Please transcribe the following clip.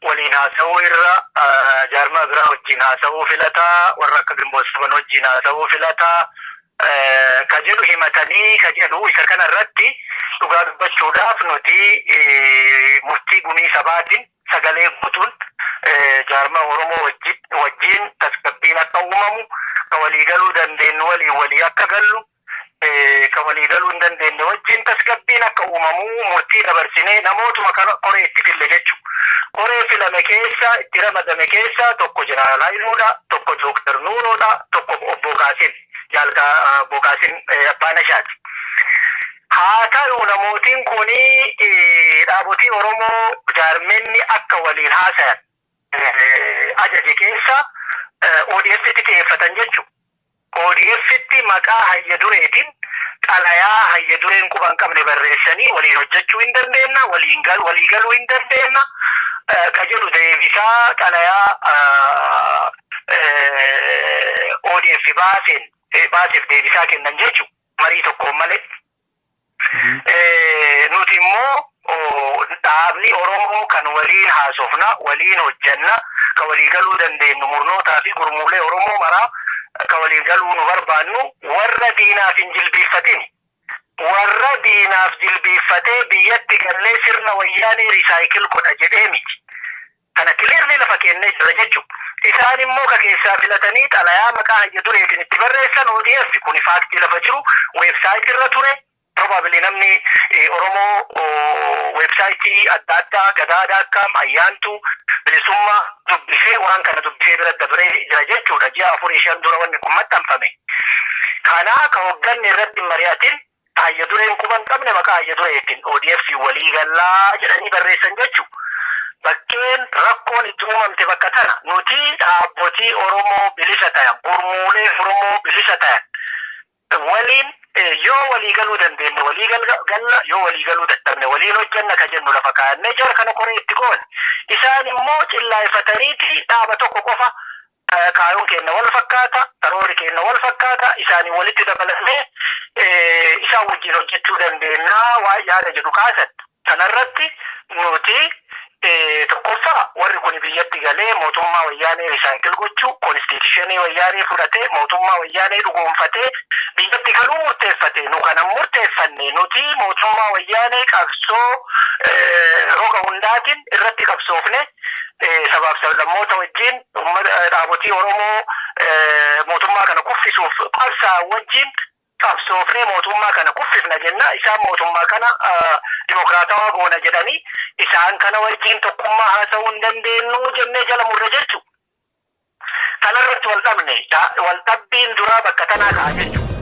waliin haasa'uu irra jaarmaa biraa wajjin haasa'uu filataa, warra akka Gimboot 7 wajjin haasa'uu filataa ka jedhu himatanii ka jedhu isa kana irratti dhugaa dubbachuudhaaf nuti murtii gumii sabaatiin sagalee guutuun jaarmaa Oromoo wajjin tasgabbiin akka uumamu ka waliigaluu dandeenyu walii akka gallu ka waliigaluu hin dandeenye wajjin tasgabbiin akka uumamu murtii dabarsinee namootuma kana qoree itti fille jechuudha. Qoree filame keessa itti ramadame keessa tokko Jeneraal Haayiluudha, tokko Dooktar Nuuroodha, tokko Obbo Qaasim Jaalkaa Boqaasin Abbaanashaati. Haa ta'u namootiin kuni dhaabotii Oromoo jaarmenni akka waliin haasayan ajaje keessa ODF'tti xiyyeeffatan jechuudha. ODF'tti maqaa hayya dureetiin xalayaa hayya dureen quba hin qabne barreessanii waliin hojjechuu hin dandeenna, walii galuu hin dandeenna ka jedhu deebisaa xalayaa ODF baaseef deebisaa kennan jechuudha. Marii tokkoon malee. Nuti immoo dhaabni Oromoo kan waliin haasofna, waliin hojjanna, ka walii galuu dandeenyu murnootaa fi gurmuulee Oromoo maraa ka walii galuu nu barbaannu warra diinaaf hin jilbiiffatin. Warra diinaaf jilbiiffatee biyyatti gallee sirna wayyaanee risaayikil godha jedhee miti. Kana kileerri lafa kennee jira jechuudha. Isaan immoo ka keessaa filatanii xalayaa maqaa hayya dureetiin itti barreessan ODF kun faaktii lafa jiru weebsaayitii irra ture. Probably namni Oromoo weebsaayitii adda addaa Gadaa.com Ayyaantuu Bilisummaa dubbisee waan kana dubbisee bira dabree jira jechuudha. Ji'a 4-5 dura wanni kun maxxanfame. Kanaa ka hogganni irratti mari'atin hayya dureen quba hin qabne maqaa hayya dureetiin ODF walii gallaa jedhanii barreessan jechuudha. Bakkeen rakkoon itti uumamte bakka tana nuti dhaabbotii Oromoo bilisa ta'an, gurmuulee Oromoo bilisa ta'an waliin yoo walii galuu dandeenye walii galla, yoo walii galuu dadhabne waliin hojjanna ka jennu lafa kaa'annee jara kana qoree itti goone. Isaan immoo cillaayifataniiti dhaaba tokko qofa kaayoon keenya wal fakkaata, karoori keenya wal fakkaata, isaanii walitti dabalatee isaan wajjin hojjechuu dandeenya waa yaada jedhu kaasan. Kanarratti nuti tokkoffaa warri kun biyyatti galee mootummaa wayyaanee risaayikil gochuu, konstitushinii wayyaanee fudhatee mootummaa wayyaanee dhugoomfatee biyyatti galuu murteeffate. Nu kana murteeffanne nuti mootummaa wayyaanee qabsoo roga hundaatiin irratti qabsoofne sabaaf sablammoota wajjin dhaabotii Oromoo mootummaa kana kuffisuuf qabsaa wajjin qabsoofne mootummaa kana kuffifna jenna. Isaan mootummaa kana dimokiraatawaa goona jedhanii isaan kana wajjin tokkummaa haasa'uu hin dandeenyu jennee jala murre jechuudha. Kanarratti wal dhabne wal dhabbiin duraa bakka tanaa ka'a jechuudha.